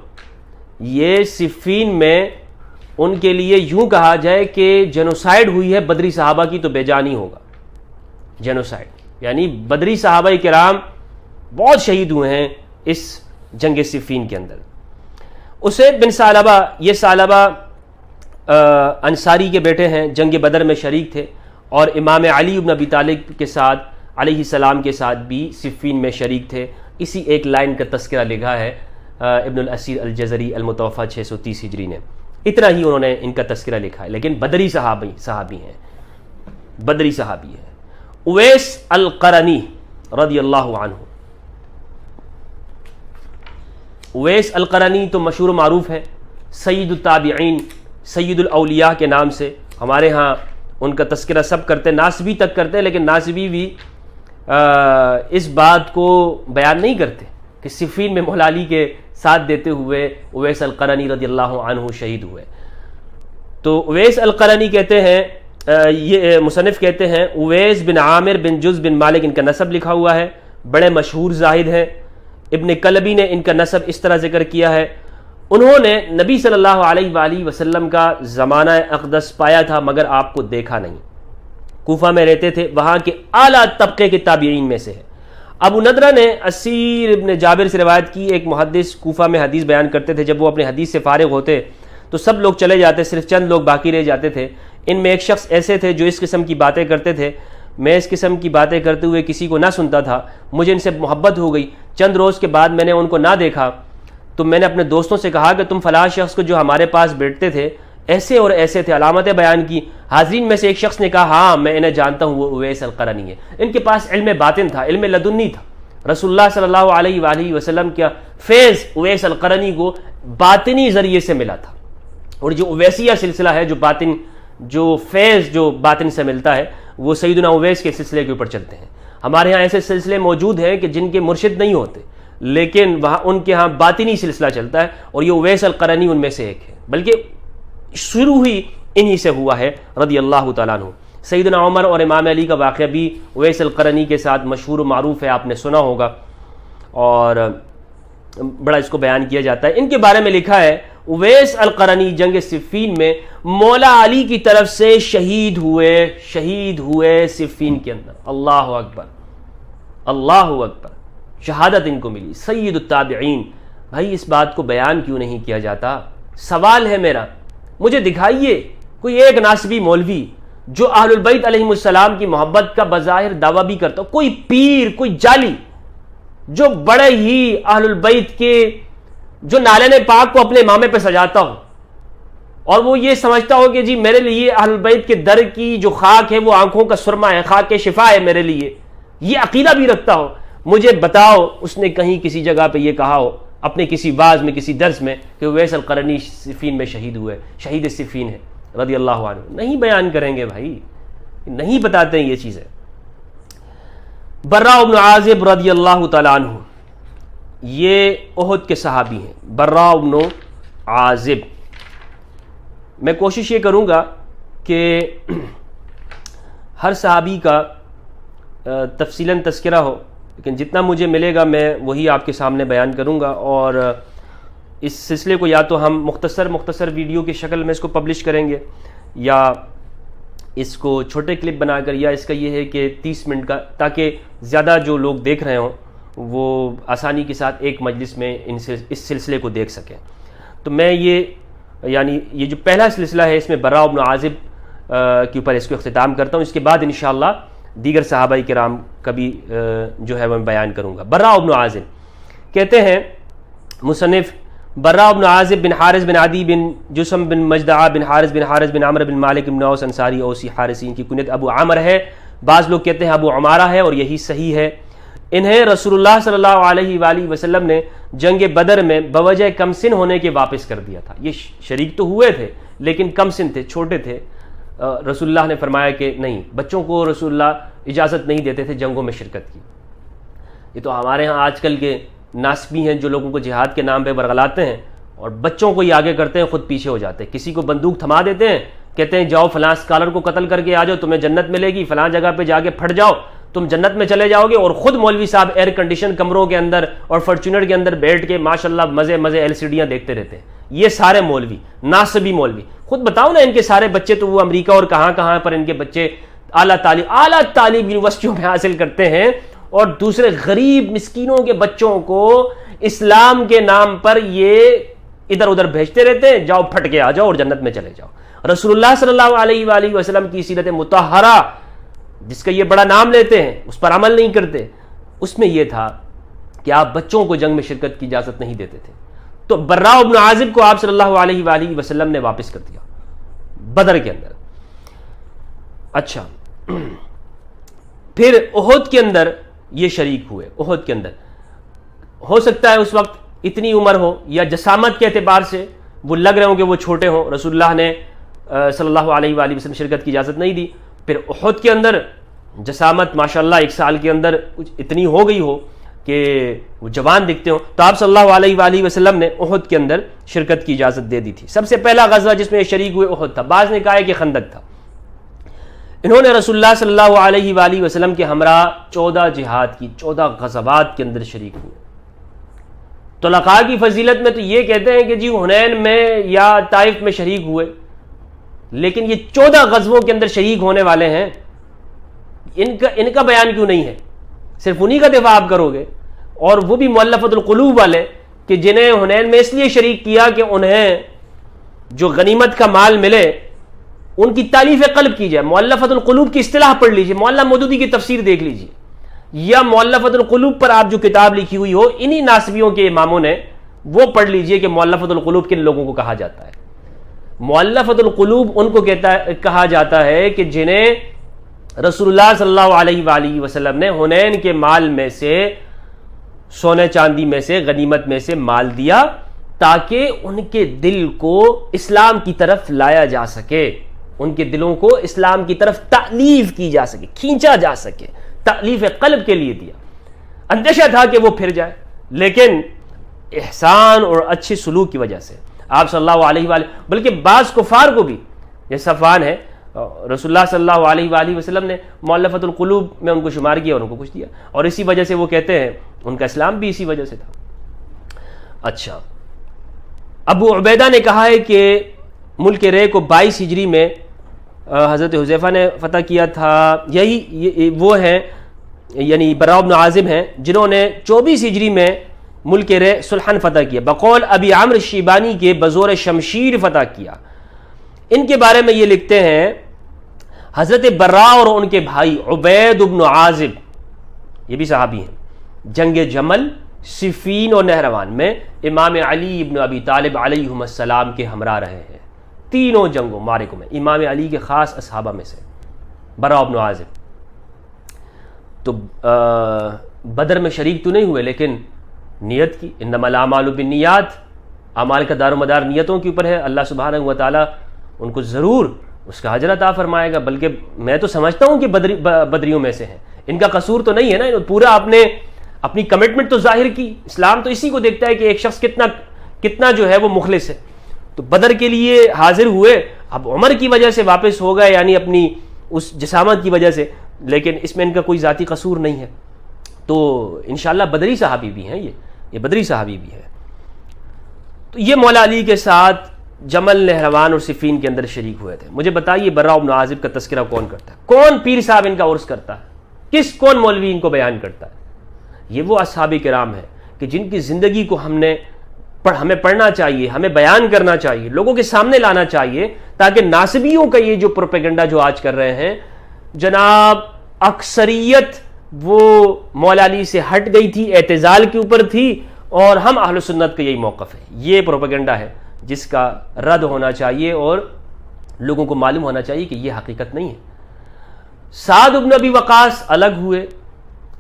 یہ صفین میں ان کے لیے یوں کہا جائے کہ جینوسائیڈ ہوئی ہے بدری صحابہ کی تو بے جان ہی ہوگا۔ جینوسائیڈ یعنی بدری صحابہ کرام بہت شہید ہوئے ہیں اس جنگ صفین کے اندر۔ اسید بن ثعلبہ، یہ ثعلبہ انصاری کے بیٹے ہیں، جنگ بدر میں شریک تھے، اور امام علی بن ابی طالب کے ساتھ علیہ السلام کے ساتھ بھی صفین میں شریک تھے۔ اسی ایک لائن کا تذکرہ لکھا ہے ابن الاسیر الجزری المتوفی 630 ہجری نے، اتنا ہی انہوں نے ان کا تذکرہ لکھا ہے، لیکن بدری صحابی ہیں، بدری صحابی ہیں۔ اویس القرنی رضی اللہ عنہ، اویس القرنی تو مشہور و معروف ہے، سید التابعین، سید الاولیاء کے نام سے ہمارے ہاں ان کا تذکرہ سب کرتے، ناسبی تک کرتے، لیکن ناسبی بھی اس بات کو بیان نہیں کرتے کہ صفین میں مولا علی کے ساتھ دیتے ہوئے اویس القرنی رضی اللہ عنہ شہید ہوئے۔ تو اویس القرنی کہتے ہیں، یہ مصنف کہتے ہیں اویس بن عامر بن جز بن مالک ان کا نسب لکھا ہوا ہے، بڑے مشہور زاہد ہیں۔ ابن کلبی نے ان کا نسب اس طرح ذکر کیا ہے، انہوں نے نبی صلی اللہ علیہ وآلہ وسلم کا زمانہ اقدس پایا تھا مگر آپ کو دیکھا نہیں۔ کوفہ میں رہتے تھے، وہاں کے اعلیٰ طبقے کے تابعین میں سے ہے۔ ابو ندرہ نے اسیر ابن جابر سے روایت کی، ایک محدث کوفہ میں حدیث بیان کرتے تھے، جب وہ اپنے حدیث سے فارغ ہوتے تو سب لوگ چلے جاتے، صرف چند لوگ باقی رہ جاتے تھے۔ ان میں ایک شخص ایسے تھے جو اس قسم کی باتیں کرتے تھے، میں اس قسم کی باتیں کرتے ہوئے کسی کو نہ سنتا تھا، مجھے ان سے محبت ہو گئی۔ چند روز کے بعد میں نے ان کو نہ دیکھا تو میں نے اپنے دوستوں سے کہا کہ تم فلاں شخص کو جو ہمارے پاس بیٹھتے تھے ایسے اور ایسے تھے، علامتیں بیان کی۔ حاضرین میں سے ایک شخص نے کہا ہاں میں انہیں جانتا ہوں، وہ اویس القرنی ہے۔ ان کے پاس علم باطن تھا، علم لدنی تھا، رسول اللہ صلی اللہ علیہ وآلہ وسلم کا فیض اویس القرنی کو باطنی ذریعے سے ملا تھا، اور جو اویسیہ سلسلہ ہے، جو فیض جو باطن سے ملتا ہے، وہ سیدنا اویس کے سلسلے کے اوپر چلتے ہیں۔ ہمارے ہاں ایسے سلسلے موجود ہیں کہ جن کے مرشد نہیں ہوتے، لیکن وہاں ان کے ہاں باطنی سلسلہ چلتا ہے، اور یہ اویس القرنی ان میں سے ایک ہے، بلکہ شروع ہی انہی سے ہوا ہے رضی اللہ تعالیٰ عنہ۔ سیدنا عمر اور امام علی کا واقعہ بھی اویس القرنی کے ساتھ مشہور و معروف ہے، آپ نے سنا ہوگا، اور بڑا اس کو بیان کیا جاتا ہے۔ ان کے بارے میں لکھا ہے اویس القرنی جنگ صفین میں مولا علی کی طرف سے شہید ہوئے صفین کے اندر۔ اللہ اکبر، اللہ اکبر، شہادت ان کو ملی، سید التابعین۔ بھائی اس بات کو بیان کیوں نہیں کیا جاتا؟ سوال ہے میرا، مجھے دکھائیے کوئی ایک ناسبی مولوی جو اہل البیت علیہم السلام کی محبت کا بظاہر دعویٰ بھی کرتا ہو، کوئی پیر، کوئی جالی جو بڑے ہی اہل البیت کے، جو نالین پاک کو اپنے امامے پہ سجاتا ہو، اور وہ یہ سمجھتا ہو کہ جی میرے لیے اہل البیت کے در کی جو خاک ہے وہ آنکھوں کا سرما ہے، خاک کے شفا ہے میرے لیے، یہ عقیدہ بھی رکھتا ہو، مجھے بتاؤ اس نے کہیں کسی جگہ پہ یہ کہا ہو اپنے کسی واعظ میں، کسی درس میں، کہ اویس القرنی صفین میں شہید ہوئے، شہید صفین ہے رضی اللہ عنہ؟ نہیں بیان کریں گے بھائی، نہیں بتاتے ہیں یہ چیزیں۔ براء بن عازب رضی اللہ تعالیٰ عنہ، یہ احد کے صحابی ہیں، براء بن عازب۔ میں کوشش یہ کروں گا کہ ہر صحابی کا تفصیلاً تذکرہ ہو، لیکن جتنا مجھے ملے گا میں وہی آپ کے سامنے بیان کروں گا، اور اس سلسلے کو یا تو ہم مختصر ویڈیو کی شکل میں اس کو پبلش کریں گے، یا اس کو چھوٹے کلپ بنا کر، یا اس کا یہ ہے کہ 30 منٹ کا، تاکہ زیادہ جو لوگ دیکھ رہے ہوں وہ آسانی کے ساتھ ایک مجلس میں اس سلسلے کو دیکھ سکیں۔ تو میں یہ جو پہلا سلسلہ ہے اس میں براء بن عازب کے اوپر اس کو اختتام کرتا ہوں، اس کے بعد انشاءاللہ دیگر صحابہ کرام کا بھی جو ہے میں بیان کروں گا۔ براء بن عازب کہتے ہیں مصنف، براء بن عازب بن حارث بن عدی بن جسم بن مجدعہ بن حارث بن عمر بن مالک بن اوس انصاری اوسی حارثی، ان کی کنیت ابو عامر ہے، بعض لوگ کہتے ہیں ابو عمارہ ہے، اور یہی صحیح ہے۔ انہیں رسول اللہ صلی اللہ علیہ وآلہ وسلم نے جنگ بدر میں بوجہ کم سن ہونے کے واپس کر دیا تھا۔ یہ شریک تو ہوئے تھے لیکن کم سن تھے، چھوٹے تھے۔ رسول اللہ نے فرمایا کہ نہیں، بچوں کو رسول اللہ اجازت نہیں دیتے تھے جنگوں میں شرکت کی۔ یہ تو ہمارے ہاں آج کل کے ناسبی ہیں جو لوگوں کو جہاد کے نام پہ ورغلاتے ہیں اور بچوں کو ہی آگے کرتے ہیں, خود پیچھے ہو جاتے ہیں. کسی کو بندوق تھما دیتے ہیں, کہتے ہیں جاؤ فلاں اسکالر کو قتل کر کے آ جاؤ, تمہیں جنت ملے گی, فلاں جگہ پہ جا کے پھٹ جاؤ, تم جنت میں چلے جاؤ گے. اور خود مولوی صاحب ایئر کنڈیشن کمروں کے اندر اور فارچونر کے اندر بیٹھ کے ماشاءاللہ مزے مزے LCDیاں دیکھتے رہتے ہیں. یہ سارے مولوی, ناسبی مولوی. خود بتاؤ نا, ان کے سارے بچے تو وہ امریکہ اور کہاں کہاں پر ان کے بچے اعلیٰ تعلیم یونیورسٹیوں میں حاصل کرتے ہیں, اور دوسرے غریب مسکینوں کے بچوں کو اسلام کے نام پر یہ ادھر ادھر بھیجتے رہتے ہیں, جاؤ پھٹ کے آ جاؤ اور جنت میں چلے جاؤ. رسول اللہ صلی اللہ علیہ وآلہ وسلم کی سیرت مطہرہ جس کا یہ بڑا نام لیتے ہیں, اس پر عمل نہیں کرتے. اس میں یہ تھا کہ آپ بچوں کو جنگ میں شرکت کی اجازت نہیں دیتے تھے. تو براء بن عازب کو آپ صلی اللہ علیہ وآلہ وسلم نے واپس کر دیا بدر کے اندر. اچھا, پھر احد کے اندر یہ شریک ہوئے. احد کے اندر ہو سکتا ہے اس وقت اتنی عمر ہو یا جسامت کے اعتبار سے وہ لگ رہے ہوں کہ وہ چھوٹے ہوں. رسول اللہ نے صلی اللہ علیہ وآلہ وسلم شرکت کی اجازت نہیں دی. پھر احد کے اندر جسامت ماشاءاللہ 1 سال کے اندر کچھ اتنی ہو گئی ہو کہ وہ جوان دکھتے ہوں, تو آپ صلی اللہ علیہ وآلہ وسلم نے احد کے اندر شرکت کی اجازت دے دی تھی. سب سے پہلا غزوہ جس میں یہ شریک ہوئے احد تھا. بعض نے کہا ہے کہ خندق تھا. انہوں نے رسول اللہ صلی اللہ علیہ وآلہ وسلم کے ہمراہ 14 جہاد کی 14 غزوات کے اندر شریک ہوئے. طلقاء کی فضیلت میں تو یہ کہتے ہیں کہ جی حنین میں یا طائف میں شریک ہوئے, لیکن یہ 14 غزووں کے اندر شریک ہونے والے ہیں. ان کا بیان کیوں نہیں ہے؟ صرف انہی کا دفاع آپ کرو گے, اور وہ بھی مؤلفۃ القلوب والے کہ جنہیں حنین میں اس لیے شریک کیا کہ انہیں جو غنیمت کا مال ملے ان کی تالیف قلب کی جائے. مؤلفۃ القلوب کی اصطلاح پڑھ لیجئے, مولانا مودودی کی تفسیر دیکھ لیجئے, یا مؤلفۃ القلوب پر آپ جو کتاب لکھی ہوئی ہو انہی ناسبیوں کے اماموں نے, وہ پڑھ لیجئے کہ مؤلفۃ القلوب کن لوگوں کو کہا جاتا ہے. مؤلفۃ القلوب ان کو کہا جاتا ہے کہ جنہیں رسول اللہ صلی اللہ علیہ وآلہ وسلم نے حنین کے مال میں سے, سونے چاندی میں سے, غنیمت میں سے مال دیا تاکہ ان کے دل کو اسلام کی طرف لایا جا سکے, ان کے دلوں کو اسلام کی طرف تألیف کی جا سکے, کھینچا جا سکے. تألیف قلب کے لیے دیا. اندیشہ تھا کہ وہ پھر جائے, لیکن احسان اور اچھے سلوک کی وجہ سے آپ صلی اللہ علیہ وآلہ, بلکہ بعض کفار کو بھی, جیسے صفوان ہے, رسول اللہ صلی اللہ علیہ وآلہ وسلم نے مؤلفۃ القلوب میں ان کو شمار کیا اور ان کو کچھ دیا, اور اسی وجہ سے وہ کہتے ہیں ان کا اسلام بھی اسی وجہ سے تھا. اچھا, ابو عبیدہ نے کہا ہے کہ ملک رے کو 22 ہجری میں حضرت حذیفہ نے فتح کیا تھا. یہی وہ ہیں, یعنی براء بن عازب ہیں جنہوں نے 24 ہجری میں ملک رے سلحن فتح کیا. بقول ابی عمرو شیبانی کے بزور شمشیر فتح کیا. ان کے بارے میں یہ لکھتے ہیں حضرت براء اور ان کے بھائی عبید بن عازب, یہ بھی صحابی ہیں, جنگ جمل, صفین اور نہروان میں امام علی ابن ابی طالب علیہم السلام کے ہمراہ رہے ہیں. تینوں جنگوں معرکوں میں امام علی کے خاص اصحابہ میں سے براء بن عازب. تو بدر میں شریک تو نہیں ہوئے, لیکن نیت کی, انما الاعمال بالنیات, اعمال کا دار و مدار نیتوں کے اوپر ہے. اللہ سبحانہ و تعالیٰ ان کو ضرور اس کا اجر عطا فرمائے گا. بلکہ میں تو سمجھتا ہوں کہ بدریوں میں سے ہیں, ان کا قصور تو نہیں ہے نا, پورا آپ نے اپنی کمٹمنٹ تو ظاہر کی. اسلام تو اسی کو دیکھتا ہے کہ ایک شخص کتنا جو ہے وہ مخلص ہے. تو بدر کے لیے حاضر ہوئے, اب عمر کی وجہ سے واپس ہو گئے, یعنی اپنی اس جسامت کی وجہ سے, لیکن اس میں ان کا کوئی ذاتی قصور نہیں ہے. تو انشاءاللہ بدری صحابی بھی ہیں, یہ بدری صحابی بھی ہے. تو یہ مولا علی کے ساتھ جمل, نہروان اور صفین کے اندر شریک ہوئے تھے. مجھے بتائیے براء بن عازب کا تذکرہ کون کرتا ہے؟ کون پیر صاحب ان کا عرس کرتا ہے؟ کون مولوی ان کو بیان کرتا ہے؟ یہ وہ اصحاب کرام ہیں کہ جن کی زندگی کو ہمیں پڑھنا چاہیے, ہمیں بیان کرنا چاہیے, لوگوں کے سامنے لانا چاہیے, تاکہ ناسبیوں کا یہ جو پروپیگنڈا جو آج کر رہے ہیں, جناب اکثریت وہ مولا علی سے ہٹ گئی تھی, اعتزال کے اوپر تھی, اور ہم اہل سنت کا یہی موقف ہے. یہ پروپیگنڈا ہے جس کا رد ہونا چاہیے اور لوگوں کو معلوم ہونا چاہیے کہ یہ حقیقت نہیں ہے. سعد بن ابی وقاص الگ ہوئے,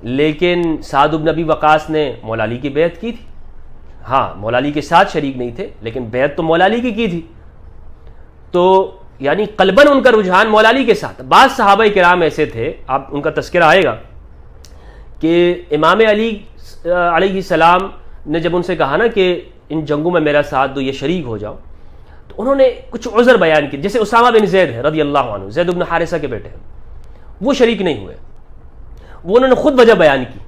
لیکن سعد بن ابی وقاص نے مولا علی کی بیعت کی تھی. ہاں, مولا علی کے ساتھ شریک نہیں تھے, لیکن بیعت تو مولا علی کی تھی. تو یعنی قلباً ان کا رجحان مولا علی کے ساتھ. بعض صحابہ کرام ایسے تھے, آپ ان کا تذکرہ آئے گا, کہ امام علی علیہ السلام نے جب ان سے کہا نا کہ ان جنگوں میں میرا ساتھ دو، یہ شریک ہو جاؤ، تو انہوں نے کچھ عذر بیان کی. جیسے اسامہ بن زید ہے رضی اللہ عنہ، زید بن حارثہ کے بیٹے ہیں، وہ شریک نہیں ہوئے. وہ انہوں نے خود وجہ بیان کی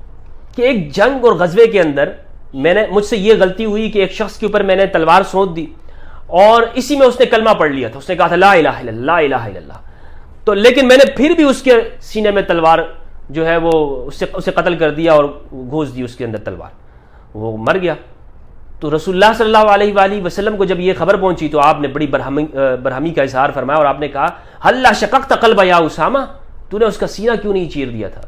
کہ ایک جنگ اور غزوے کے اندر مجھ سے یہ غلطی ہوئی کہ ایک شخص کے اوپر میں نے تلوار سونت دی اور اسی میں اس نے کلمہ پڑھ لیا تھا. اس نے کہا تھا لا الہ الا اللہ، لا الہ الا اللہ. تو لیکن میں نے پھر بھی اس کے سینے میں تلوار جو ہے وہ اسے قتل کر دیا اور گھوس دی اس کے اندر تلوار، وہ مر گیا. تو رسول اللہ صلی اللہ علیہ وآلہ وسلم کو جب یہ خبر پہنچی تو آپ نے بڑی برہمی کا اظہار فرمایا اور آپ نے کہا ہلا شققت قلب یا اسامہ، تو نے اس کا سینہ کیوں نہیں چیر دیا تھا؟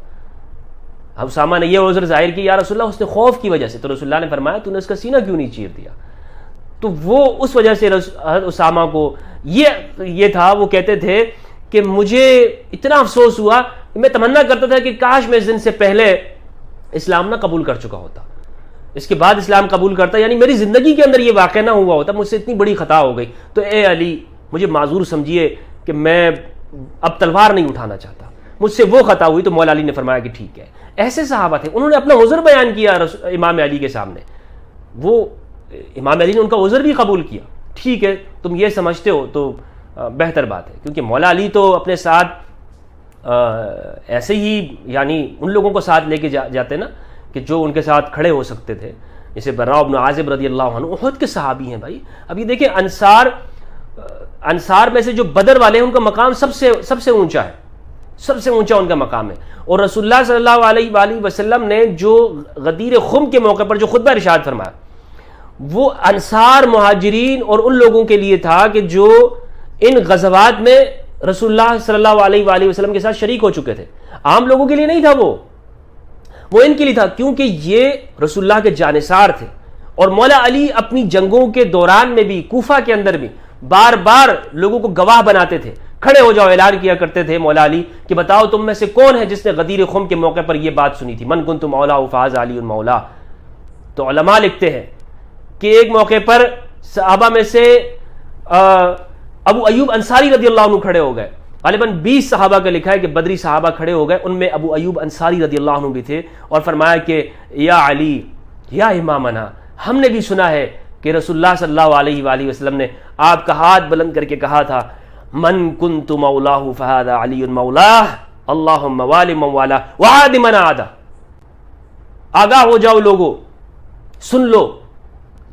اب اسامہ نے یہ عذر ظاہر کی یا رسول اللہ اس نے خوف کی وجہ سے. تو رسول اللہ نے فرمایا تو نے اس کا سینہ کیوں نہیں چیر دیا؟ تو وہ اس وجہ سے اسامہ کو یہ تھا، وہ کہتے تھے کہ مجھے اتنا افسوس ہوا کہ میں تمنا کرتا تھا کہ کاش میں اس دن سے پہلے اسلام نہ قبول کر چکا ہوتا، اس کے بعد اسلام قبول کرتا، یعنی میری زندگی کے اندر یہ واقعہ نہ ہوا ہوتا، مجھ سے اتنی بڑی خطا ہو گئی. تو اے علی مجھے معذور سمجھیے کہ میں اب تلوار نہیں اٹھانا چاہتا، مجھ سے وہ خطا ہوئی. تو مولا علی نے فرمایا کہ ٹھیک ہے. ایسے صحابہ تھے، انہوں نے اپنا عذر بیان کیا امام علی کے سامنے، وہ امام علی نے ان کا عذر بھی قبول کیا. ٹھیک ہے تم یہ سمجھتے ہو تو بہتر بات ہے، کیونکہ مولا علی تو اپنے ساتھ ایسے ہی یعنی ان لوگوں کو ساتھ لے کے جاتے نا کہ جو ان کے ساتھ کھڑے ہو سکتے تھے، جیسے براء بن عازب رضی اللہ عنہ احد کے صحابی ہیں بھائی. اب یہ دیکھیں انصار میں سے جو بدر والے ہیں ان کا مقام سب سے اونچا ہے، سب سے اونچا ان کا مقام ہے. اور رسول اللہ صلی اللہ علیہ وآلہ وسلم نے جو غدیر خم کے موقع پر جو خطبہ ارشاد فرمایا وہ انصار مہاجرین اور ان لوگوں کے لیے تھا کہ جو ان غزوات میں رسول اللہ صلی اللہ علیہ وآلہ وسلم کے ساتھ شریک ہو چکے تھے. عام لوگوں کے لیے نہیں تھا، وہ ان کے لیے تھا، کیونکہ یہ رسول اللہ کے جانثار تھے. اور مولا علی اپنی جنگوں کے دوران میں بھی کوفہ کے اندر بھی بار بار لوگوں کو گواہ بناتے تھے، کھڑے ہو جاؤ، اعلان کیا کرتے تھے مولا علی کہ بتاؤ تم میں سے کون ہے جس نے غدیر خم کے موقع پر یہ بات سنی تھی، من کنت مولا فاز علی مولا. تو علماء لکھتے ہیں کہ ایک موقع پر صحابہ میں سے ابو ایوب انصاری رضی اللہ عنہ کھڑے ہو گئے. غالباً 20 صحابہ کا لکھا ہے کہ بدری صحابہ کھڑے ہو گئے، ان میں ابو ایوب انصاری رضی اللہ عنہ بھی تھے، اور فرمایا کہ یا علی یا امامنا، ہم نے بھی سنا ہے کہ رسول اللہ صلی اللہ علیہ وآلہ وسلم نے آپ کا ہاتھ بلند کر کے کہا تھا من کنت مولاہ فہذا علی مولاہ اللہم والی من والا وعاد من عادا. آگاہ ہو جاؤ لوگو، سن لو،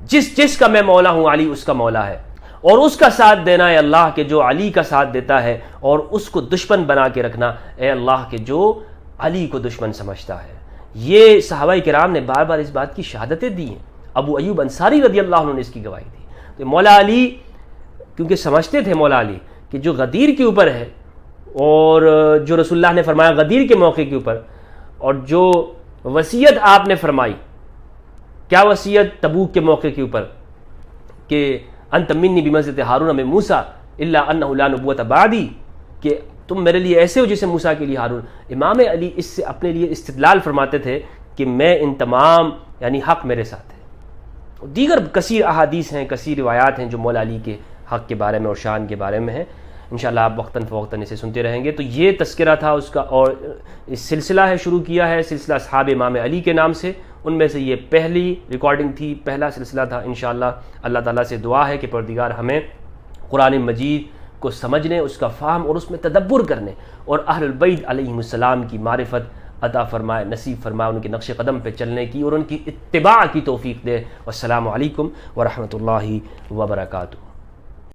جس کا میں مولا ہوں علی اس کا مولا ہے، اور اس کا ساتھ دینا اے اللہ کہ جو علی کا ساتھ دیتا ہے، اور اس کو دشمن بنا کے رکھنا اے اللہ کہ جو علی کو دشمن سمجھتا ہے. یہ صحابہ کرام نے بار بار اس بات کی شہادتیں دی ہیں. ابو ایوب انصاری رضی اللہ عنہ نے اس کی گواہی دی. تو مولا علی کیونکہ سمجھتے تھے مولا علی کہ جو غدیر کے اوپر ہے، اور جو رسول اللہ نے فرمایا غدیر کے موقع کے اوپر، اور جو وصیت آپ نے فرمائی، کیا وصیت تبوک کے موقع کے اوپر کہ انت منی بمنزلۃ ہارون من موسیٰ الا انہ لا نبوۃ بعدی، کہ تم میرے لیے ایسے ہو جیسے موسیٰ کے لیے ہارون. امام علی اس سے اپنے لیے استدلال فرماتے تھے کہ میں ان تمام یعنی حق میرے ساتھ ہے. دیگر کثیر احادیث ہیں، کثیر روایات ہیں جو مولا علی کے حق کے بارے میں اور شان کے بارے میں ہیں. انشاءاللہ آپ وقتاً فوقتاً اسے سنتے رہیں گے. تو یہ تذکرہ تھا اس کا، اور اس سلسلہ ہے شروع کیا ہے سلسلہ اصحاب امام علی کے نام سے. ان میں سے یہ پہلی ریکارڈنگ تھی، پہلا سلسلہ تھا. انشاءاللہ اللہ تعالیٰ سے دعا ہے کہ پروردگار ہمیں قرآن مجید کو سمجھنے، اس کا فہم اور اس میں تدبر کرنے، اور اہل البیت علیہم السلام کی معرفت عطا فرمائے، نصیب فرمائے، ان کے نقش قدم پہ چلنے کی اور ان کی اتباع کی توفیق دے. والسلام علیکم ورحمۃ اللہ وبرکاتہ.